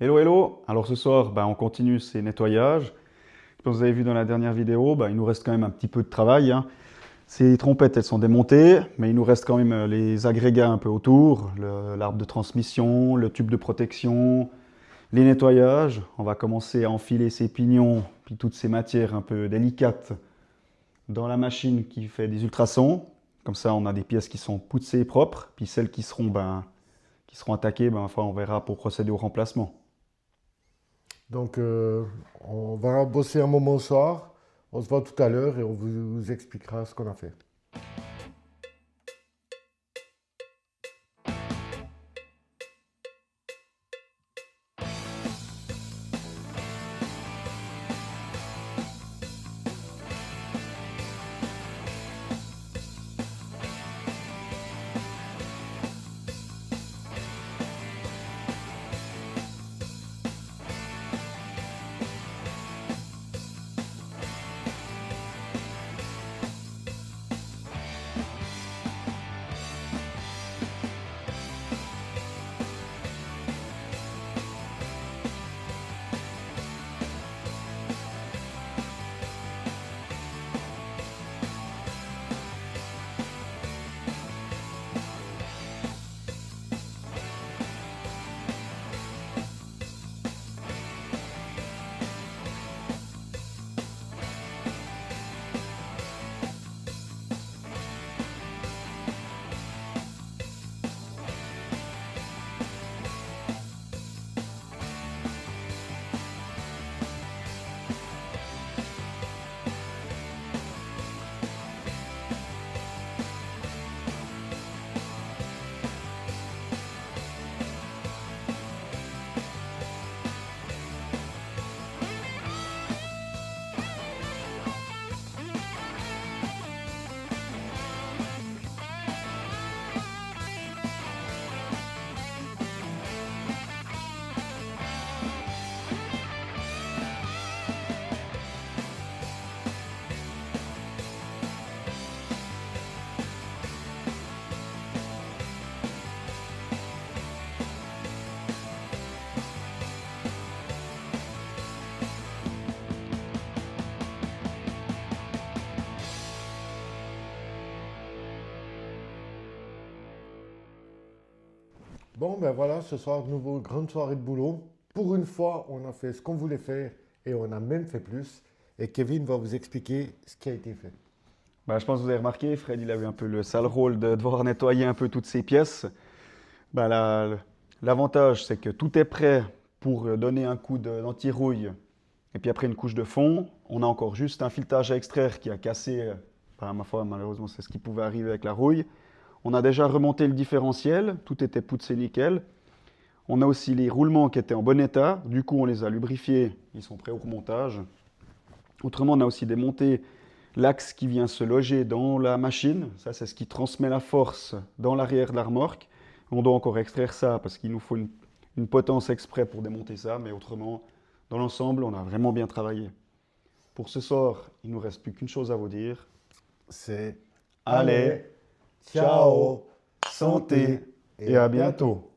Hello, hello! Alors ce soir, on continue ces nettoyages. Comme vous avez vu dans la dernière vidéo, il nous reste quand même un petit peu de travail, hein. Ces trompettes, elles sont démontées, mais il nous reste quand même les agrégats un peu autour, l'arbre de transmission, le tube de protection, les nettoyages. On va commencer à enfiler ces pignons, puis toutes ces matières un peu délicates dans la machine qui fait des ultrasons. Comme ça, on a des pièces qui sont poussées et propres, puis celles qui seront attaquées, enfin, on verra pour procéder au remplacement. Donc, on va bosser un moment ce soir. On se voit tout à l'heure et on vous expliquera ce qu'on a fait. Bon, ben voilà, ce soir, de nouveau, grande soirée de boulot. Pour une fois, on a fait ce qu'on voulait faire et on a même fait plus. Et Kevin va vous expliquer ce qui a été fait. Je pense que vous avez remarqué, Fred, il avait un peu le sale rôle de devoir nettoyer un peu toutes ces pièces. L'avantage, c'est que tout est prêt pour donner un coup d'anti-rouille et puis après une couche de fond. On a encore juste un filetage à extraire qui a cassé, ma foi, malheureusement, c'est ce qui pouvait arriver avec la rouille. On a déjà remonté le différentiel, tout était poussé nickel. On a aussi les roulements qui étaient en bon état, du coup on les a lubrifiés, ils sont prêts au remontage. Autrement, on a aussi démonté l'axe qui vient se loger dans la machine. Ça, c'est ce qui transmet la force dans l'arrière de la remorque. On doit encore extraire ça parce qu'il nous faut une potence exprès pour démonter ça. Mais autrement, dans l'ensemble, on a vraiment bien travaillé. Pour ce soir, il ne nous reste plus qu'une chose à vous dire. C'est Allez, allez, ciao, ciao, santé santé et et à à bientôt. bientôt.